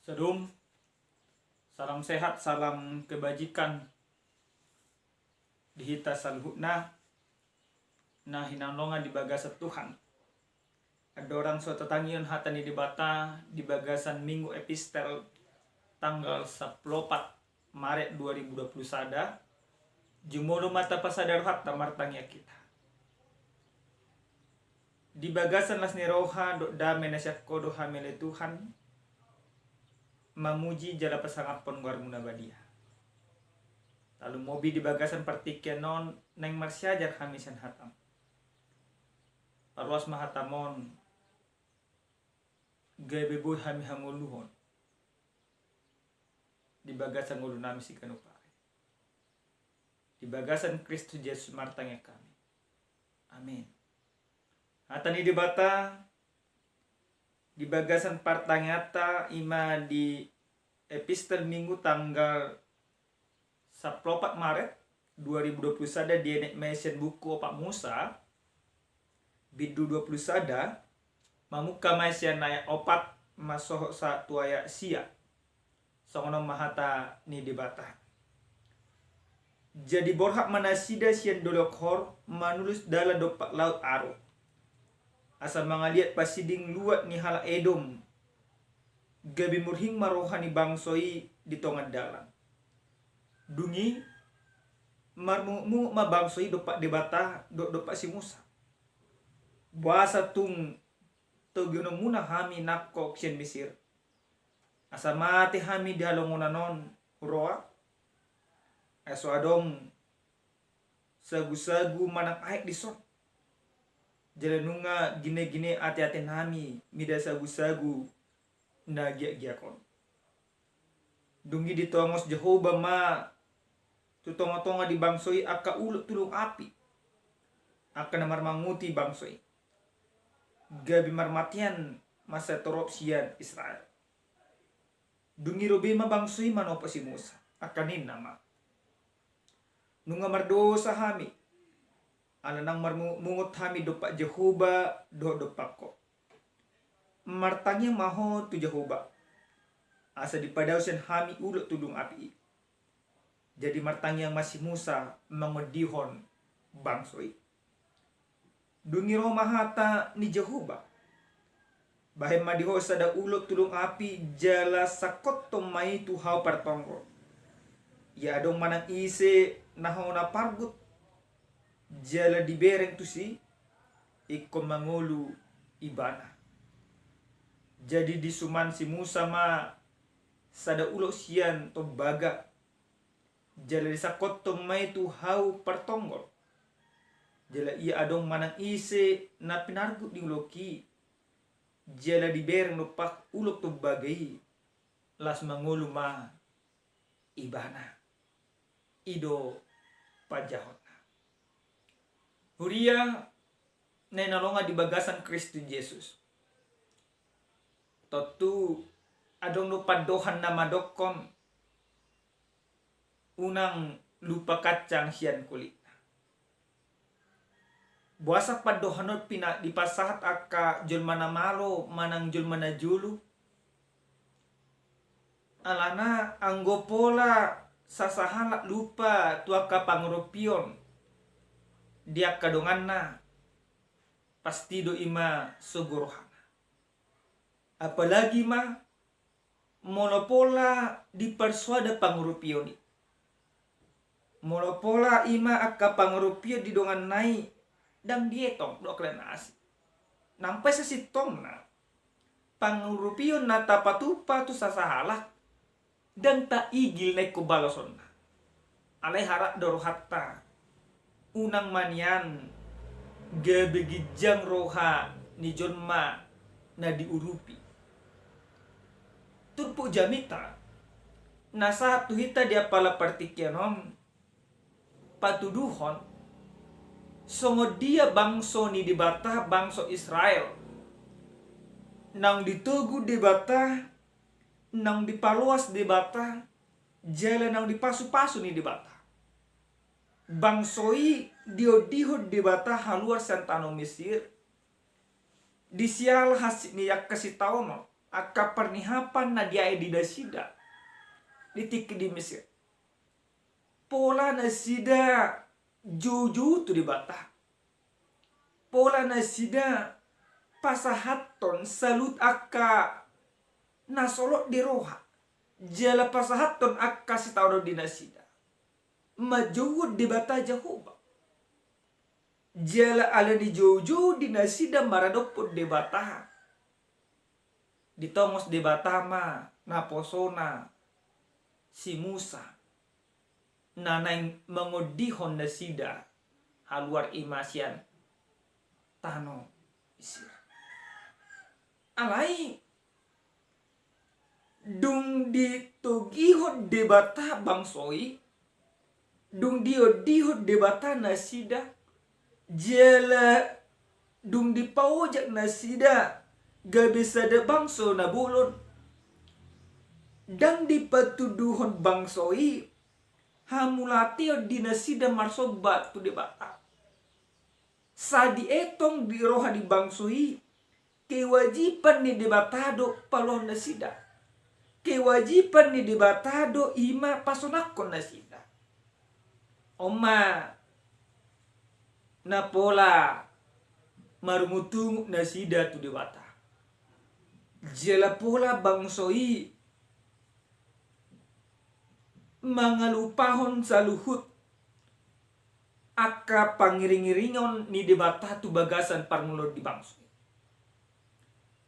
Sedum, salam sehat, salam kebajikan. Dihita salhutna, nah hinanlonga di bagasan Tuhan. Ada orang suatu tangion hatani di bata di bagasan Minggu Epistel tanggal 14 Maret 2020 sada. Jumolo mata pasadar hatta martangya kita. Di bagasan las niroha do dame nasyak kodo hamile Tuhan. Mamuji jala pasangapon guar munabadia. Lalu mobi di bagasan partikian non neng marsyajar hamisan hatam. Arwas mahatamon gabebuy hami hanguluhon. Di bagasan ngulu nami si kanupare. Di bagasan Kristus Yesus martangnya kami. Amin. Hatani di bata di bagasan partangata ima di epistel minggu tanggal 14 Maret 2020 sada di enek mesen buku Pak Musa bidu 20 sada mamuka mesen naya opat masoh satu aya sia songono mahata ni dibata. Jadi borhak manasida sian dolokhor manulus dala dopak laut aro. Asal mangaliat pasiding luat ni hala Edom. Gabi murhing marohani bangsoi di tongan dalam. Dungi marmu mabangsoi dopak debata dopak si Musa. Buasa tung togyono muna hami nakko sien Mesir. Asa mati hami dihalongunanon roa. Aso adong sagu-sagu manak aik disot. Jalanunga gine-gine ati-ati nami mida sagu-sagu na gia-giakon. Dungi ditongos Jehovah ma tutonga-tonga di bangsoi aka ulut tulung api. Aka namar manguti bangsoi. Gabi marmatian masa toropsian Israel. Dungi robema bangsoi manopo si Musa. Akanin nama. Nunga mardosa hami. Alanang marmungut hami dopak Jehovah dopak ko. Martanya maho tu Jehovah. Asa dipadausan hami ulut tulung api. Jadi martanya masih Musa mengodihon bangsoi. Dungi roh mahata ni Jehovah. Bahem madiho sada ulut tulung api jala sakot tomai tu hau partongro. Ya dong manang ise naho na pargut. Jala dibereng tu si ikon mangulu ibana. Jadi disuman si Musa ma sada ulo sian to baga. Jala disakot to mai tu hau pertonggol. Jala ia adong manang ise na pinargut di uloki. Jala dibereng no pak ulok to bagai. Las mangulu ma ibana. Ido pajahot. Huria nenalonga di bagasan Kristus Yesus. Totu adong lupa dohan nama dokon. Unang lupa kacang sian kulit. Buasa padohanot pina dipasahat aka julmana malo manang julmana julu. Alana anggopola sasahalak lupa tuaka pangurupion. Dia kadonganna pasti do ima sugorohana. Apalagi mah monopola di persuada pangurupioni. Monopola ima akka pangurupio di dongan nai dang dietong do klenasi. Nampai sesitong na pangurupio na tapatupa tu sasahalak dan ta igil na kubaloson na. Alay harak dorohatta. Unang manian gabegijang roha ni jonma na diurupi. Turpo jamita nasa tuhita dia pala partikianom patuduhon songo dia bangso ni dibata bangso Israel nang ditugu dibata nang dipaluas dibata jala nang dipasu-pasu ni dibata. Bangsoi diodihod dibata haluar sentano Mesir. Disial hasit ni yak kasitaono aka pernihapan na dia di nasida ditik di Mesir. Pola nasida juju tu di bata. Pola nasida pasahaton salut aka nasolot di roha. Jala pasahaton aka sitawdo di nasida. Majuhud di bata Jehovah. Jala ala di jojo di nasida maradopod di bata. Ditongos di batama naposona si Musa nanay mangodihon nasida haluar imasian tano isir. Alay dung ditugihod di bata bangsoi, dung diodihod di bata nasida, jala dung dipaujak nasida gabisa de bangso na bulon, dang dipatuduhon bangsoi hamulatio di nasida marsobat tu di bata. Sa dietong di roha di bangsoi kewajiban ni debatado palon nasida, kewajiban ni debatado ima pasonakon nasida. Oma na pola marumutung nasida tu debata. Jela pola bangsoi mangalupahon sa luhut aka pangiring-iringon ni debata tu bagasan parmulod di bangsoi.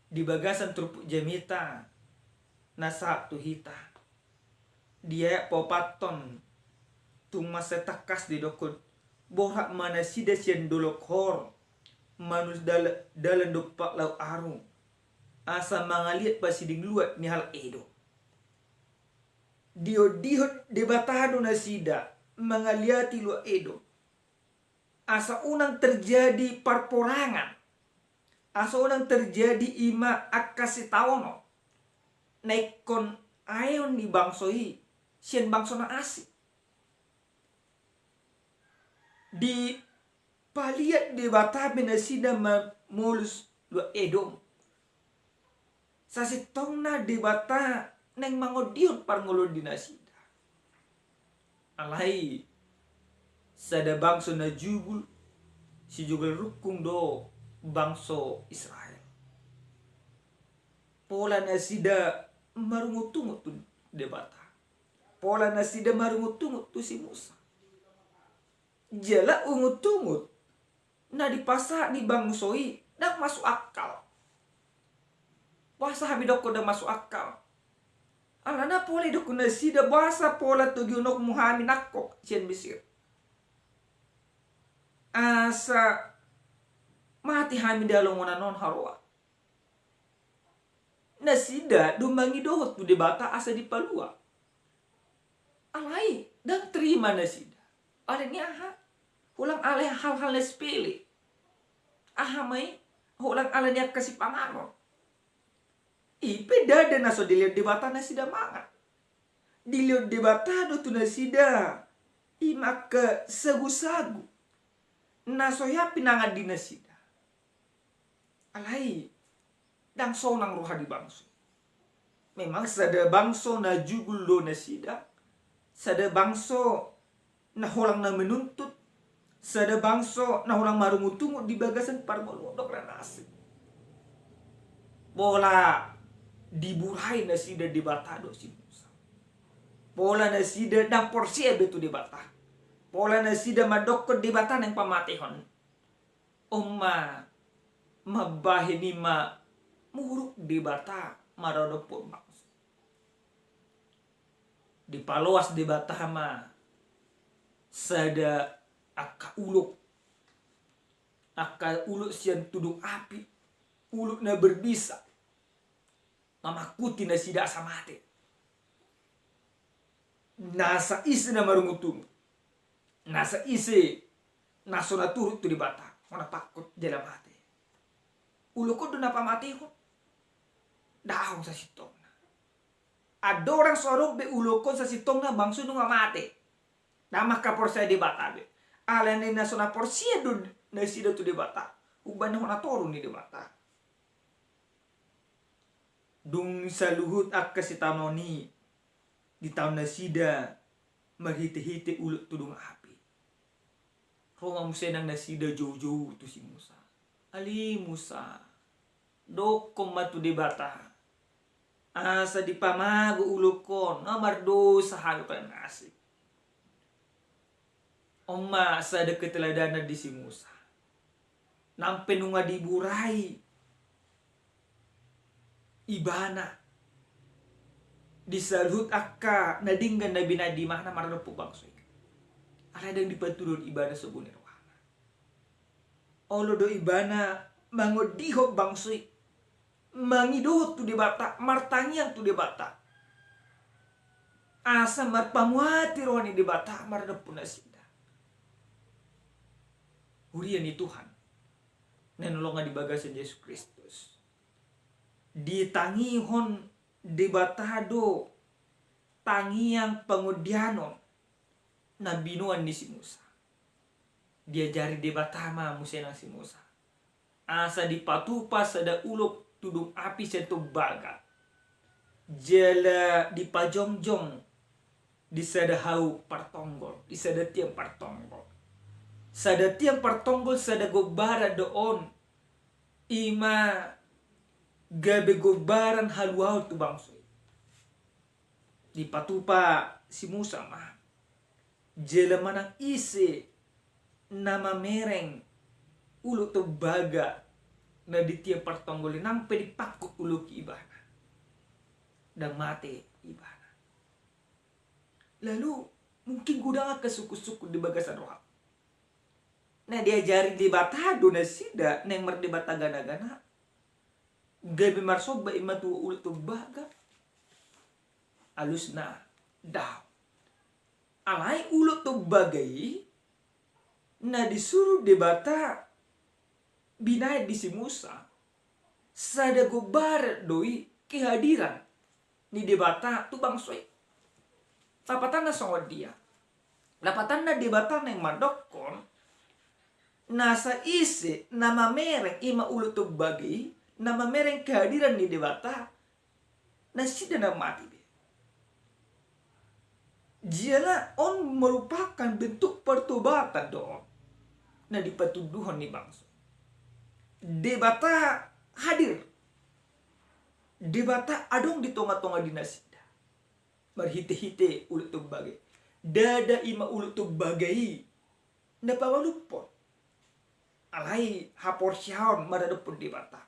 Di bagasan trupuk jamita nasa tu hita. Dia popaton tung masetakas di dokod borak mana sida sian dolok hor manus dalan dopak lau aru asa mangaliat pasiding luat ni hal edo. Dio debatado na sida mangaliati luat edo. Asa unang terjadi parporangan, asa unang terjadi ima akasitawono naikon ayon ni bangsoi sian bangsona asik. Di paliat debatabe na sida mulus luat edo. Sasitong na debata neng mangodion parngulod di nasida. Alay sada bangso na jugul si jugul rukung do bangso Israel. Pola nasida marungutungut tu debata. Pola nasida marungutungut tu si Musa. Jala ungut-ungut na dipasa ni bangsoi dak masuk akal. Bahasa habidoko dah masuk akal. Alana pola doko nasida bahasa pola tugiunok muhami nakok sian Mesir. Asa mati hami dalongonan non harwa. Nasida dumbangi dohot tu debata asa dipalua. Alai dan terima nasida. Alani aha hulang alai hal-hal sepele. Aha mai hulang alani kasih pangano. Ipe dada naso dilihat debata nasida mangat. Dilihat debata do tu nasida ima ke sagu-sagu. Naso ya pinangat di nasida. Alai dang sonang roha di bangso. Memang sada bangso na jugul do nasida. Sada bangso na holang na menuntut. Sada bangso na holang marungutungu di bagasan parmolodok ranasi. Bola diburai nasida di batado si Musa. Pola nasida dang porsia betu di bata. Pola nasida madokot di bata nang pamatihon. Oma mabahini ma muruk di bata marodopon bangsa. Di paloas di bata ma sada aka uluk sian tudung api uluk na berbisa mamakuti na sida asa mate nasa isi na marungutung nasa isi naso na turut tu di bata mana pakut jala mate uluk ko do na pamati ko daong sa sitong na adorang sorong be uluk ko sa sitong na bangso nung mate nama ka porsia di bata be alane na so na porsia do na sida tu di bata uban na toru ni di bata. Dung saluhut akka si tanoni di tahun nasida marhite-hite ulut tudung api. Roma musenang nasida jauh-jauh tu si Musa. Ali Musa, dokom matu debata. Asa di pamago ulukon, nomor dosa halu kan nasib. Oma sa ada keteladanan di si Musa. Nampe nunga diburai. Ibana. Disalut akka nadinggan nabi nadi mana marana po bangsoy. Aladang dipatulon ibana sa bunirwana. Olo do ibana mangodihok bangsoy. Mangidohot tu debata, martangiang tu debata. Asa marpamuati rohani debata marana po nasida. Hurian ni Tuhan. Nanolongan di bagasan Yesus Kristus. Ditangihon debatado tangiang pengudianon na binuan ni si Musa. Dia jari debatama musenang si Musa. Asa dipatupas ada ulok tudung api sentuh baga. Jala dipajongjong di sada hau partonggol, di sada tiang partonggol. Sada tiang partonggol sada gobara doon. Ima gabe gobaran haluau tu bangsoy. Di patupa si Musa mah. Jela manang isi nama mereng ulu tu baga na di tiang partonggol nang pedipakuk ulu ki ibana. Dan mati ibana. Lalu mungkin gudang ke suku-suku di bagasan rohak. Nah diajari di batado na sida neng merdebata gana-gana. Gabi marsoba imatu ulit tu baga. Alus na daw. Alay ulit tu bagay na disuruh debata binay di si Musa. Sada gobar doi kehadiran ni debata tu bangsoy. Lapatan na songod dia. Lapatan na debata neng madokon. Nasa isi nama mereng ima ulut tu bagay. Nama mereng kehadiran di debata. Nasi dan mati. Jala on merupakan bentuk pertobatan doon. Nah dipatuduhan ni bangsa. Debata hadir. Debata adong di tonga-tonga dinasida. Marhite-hite ulut tu bagay. Dada ima ulut tu bagay. Napawalupon. Alay haporsyaon maradapun debata.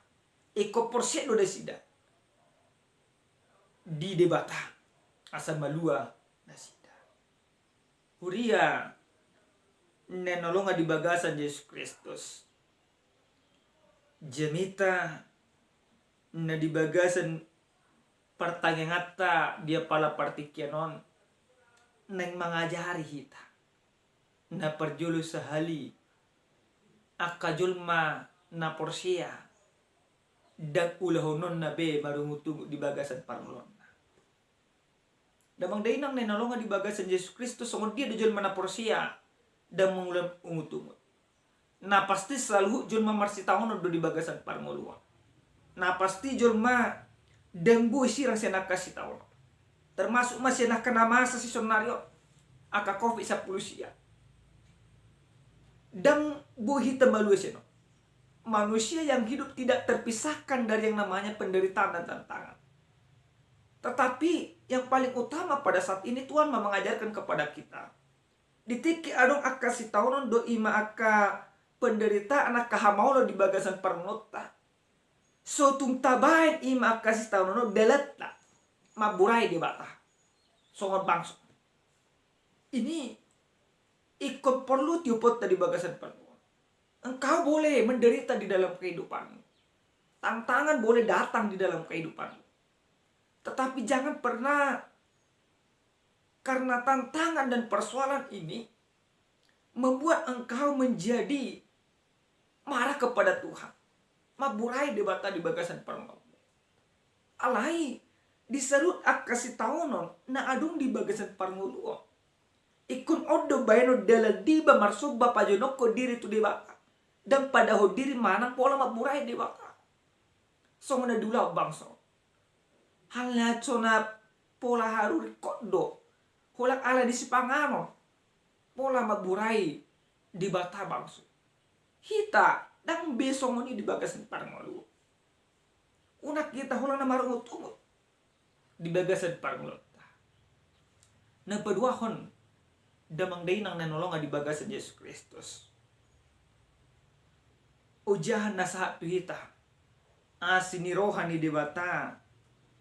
Eko porse do dasida di debata asal malua nasida. Huria nenolonga di bagasan Yesus Kristus. Jamita na di bagasan pertangengata dia pala partikianon neng mengajari kita. Na perjulu sahali akajulma na porsia. Dan ulahonon na be marungutungo di bagasan parlon. Damang dainang nenolonga di bagasan Yesus Kristus songod dia dujul mana porsia dan mengulam ungutungo. Na pasti selalu jul mamarsitahono do di bagasan parngoluan. Na pasti jul ma dengbu isirang senak kasih tahu. Termasuk masih nak kena masa si sonario aka covid 10 sia. Dan buhi temalu seno. Manusia yang hidup tidak terpisahkan dari yang namanya penderitaan dan tantangan. Tetapi yang paling utama pada saat ini Tuhan mengajarkan kepada kita. Ditiki adong akka si taunon do ima akka penderitaan akka hamaulo di bagasan parnota. So tung tabain ima akka si taunon deleta maburai di bata. Songon bangso. Ini ikut perlu tiupot di bagasan parnota. Engkau boleh menderita di dalam kehidupanmu. Tantangan boleh datang di dalam kehidupanmu. Tetapi jangan pernah karena tantangan dan persoalan ini membuat engkau menjadi marah kepada Tuhan. Maburai debata di bagasan permau. Alai diserut akasi taonon na adung di bagasan parnguluo. Ikun odo bayano dala diba marsuba pajonoko diri tu debata. Dan pada hodiri manang pola maburai debata. So ngana dula bangso. halnya cona pola haruri kodo holak ala di sipangano pola maburai di bata bangsu hita dang besong ni di bagasan parangolu unak kita hola na marungut ungut di bagasan parangolu na paduahon damang day nang nanolonga di bagasan Yesus Kristus ujahan na sa hatu hita asinirohan ni debata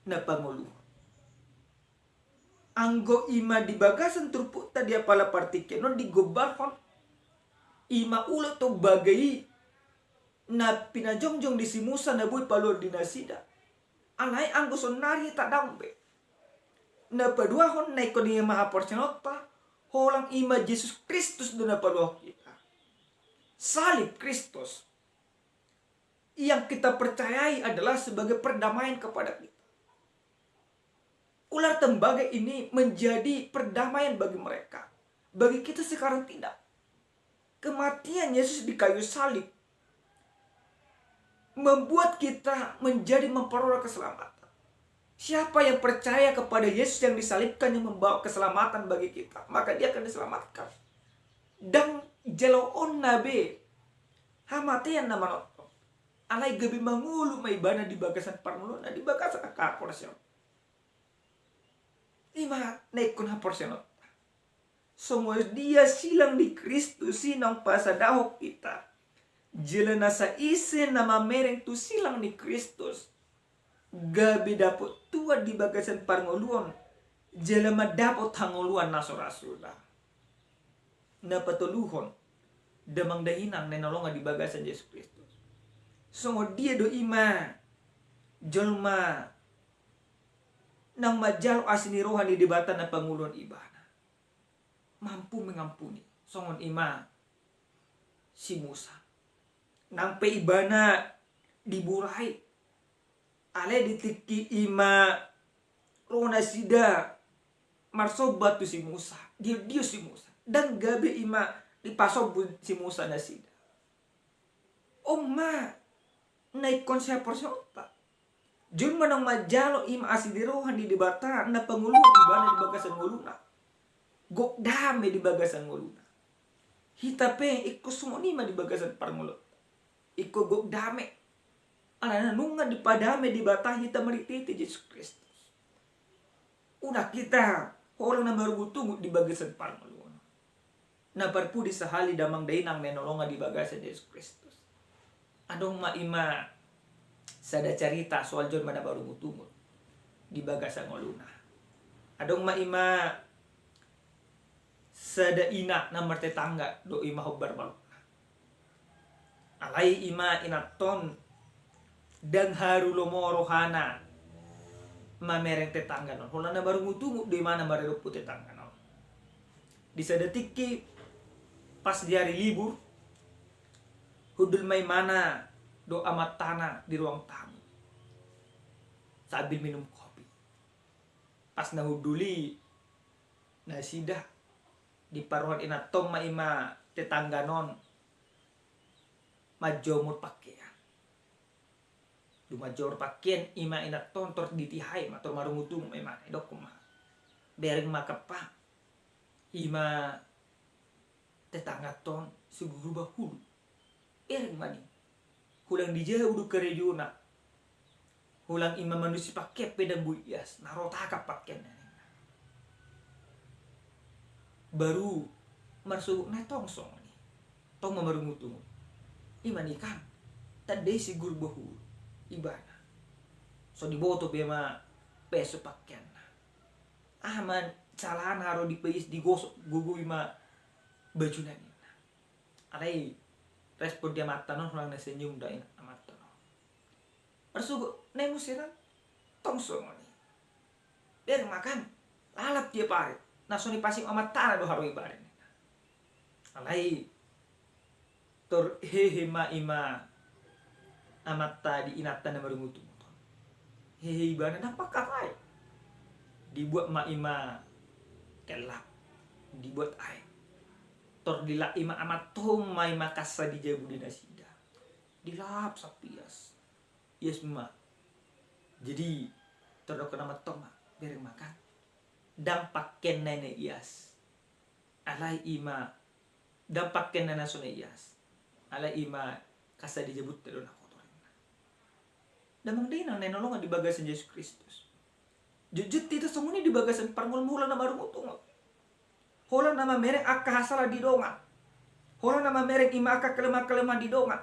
na pangulu anggo ima di bagasan turput tadi apala partike non digobarhon ima ulo to bagai na pinajongjong di simusa na buy palor dinasida alay anggo sonari tak dambe na paduahon na ikoniya mahaporsenota holang ima Yesus Kristus do na paduah kita salib Kristus yang kita percayai adalah sebagai perdamaian kepada kita. Ular tembaga ini menjadi perdamaian bagi mereka. Bagi kita sekarang tidak. Kematian Yesus di kayu salib membuat kita menjadi memperoleh keselamatan. Siapa yang percaya kepada Yesus yang disalibkan yang membawa keselamatan bagi kita, maka dia akan diselamatkan. Dan jelaon nabe hamatian nama noto. Alay gabi mangulu may bana di bagasan parmulon na di bagasan akaporsyon. Ima naikon ha porsyon. Songo dia silang di Kristus sinang pasadahok kita. Jela nasa isi nama mereng tu silang ni Kristus. Gabi dapot tua di bagasan parnguluan. Jela madapot hanguluan nasorasula. Napatuluhon. Damang dahinang nenolonga di bagasan Yesus Kristus. Songo dia do ima jolma nang majalo asini rohani debatan na pangulon ibana mampu mengampuni songon ima si Musa nang pe ibana diburai ale ditiki ima rona sida marsobat tu si Musa dia si Musa dan gabe ima dipasobun si Musa na sida ma naik konsep porsyota jun manang majalo ima asidirohan di debata na pangulu di bana di bagasan nguluna gok dame di bagasan nguluna hita pe ikko sumonima di bagasan parngulot ikko gok dame ala nunga di padame di bata hita merititi Yesus Kristus una kita orang na marugutungu di bagasan parnguluna na parpudi sahali damang dainang nenolonga di bagasan Yesus Kristus adong maima sada cerita soal John mana baru mutumut di bagasan ngoluna. Adong maima sada ina nomor tetangga do ima hobbar baluna. Alai ima inaton dan harulo morohana mamereng tetangga non. Holana baru mutumut di mana marerupu tetangga non. Di sada tiki pas di hari libur hudul may mana do amat tanah di ruang tamu sambil minum kopi pas nahuduli nasidah di paruhan inatom maima tetangga non majomur pakaian du major pakaian ima inaton tor ditihai mator marungutung maima edok kuma bereng makapa ima tetangga ton suguru bahulu mani hulang di jauh udah kerejuna hulang ima manusia pakai pedang buyas narotaka pakai baru masuk netongsong nih tong mamarungutung iman ikan tadi si guru bahul ibana so diboto bema peso pakaian aman salah haro dipeis digosok gugu ima baju nani alai respon dia mata non hulang senyum dain mata non persugo nemusiran tongsong ni biar makan lalap dia pare nasoni pasing amat tanah do haro ibaren alai tor hehe ma ima amat tadi inatan na marungutu hehe ibana nampak kapai dibuat ma ima kelap dibuat air tor dila ima amat tom mai makasa di jabu dinasida dilap sapias yes ma jadi Todok nama toma bereng makan. Dang paken na iyas. Alay ima dang paken na naso na iyas. Alay ima kasa dijebut telo na kotorin na. Damang din ang nanolongan di bagasan Yesus Kristus. Jujut itu semua di bagasan parmul-mula na marungutungot. Hola nama mereng akka hasala di dongan. Hola nama mereng ima akka kelemah-kelemah di dongan.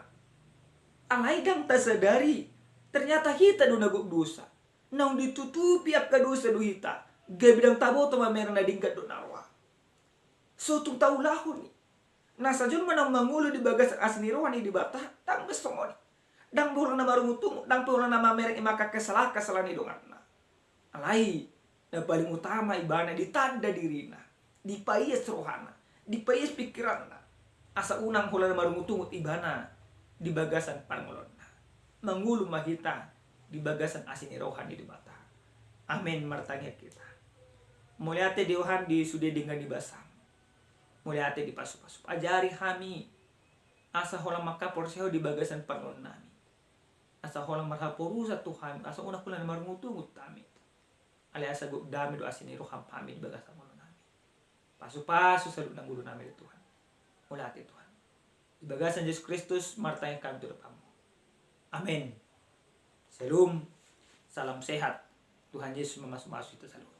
Alay dang tasadari. Ternyata kita do naguk dosa. Nang ditutupi akka dosa do hita. Gabidang tabo to mereng na dingkat do narwa. So tung tahu lahun ni. Nasa jun manang mangulu di bagas asni rohani di bata. Dang besongoni. Dang bulang na marungutung. Dang bulang na mereng ima akka kesalahan dongan na. Alay. Na paling utama ibana ditanda dirina. Dipayas rohana. Dipayas pikiranna. Asa unang hula na marungutungut ibana. Di bagasan pangulon na. Mangulu mahita. Di bagasan asni rohani di bata. Amin martanya kita. Mulai ate Tuhan di sudah dengan dibasam. Mulai ate di pasu-pasu. Ajari kami. Asa holang maka porseho di bagasan pangulon nami. Asa holang marhaporusa Tuhan. Asa unang hula na marungutungut kami. Alay asa guk dami do asini roham pami di bagasan pangulon nami. Pasu-pasu salud ng gulo namin di Tuhan. Mulai ate Tuhan. Di bagasan Yesus Kristus martanya kami turut kamu. Amin. Shalom. Salam sehat. Tuhan Yesus memasuk-masuk itu selalu.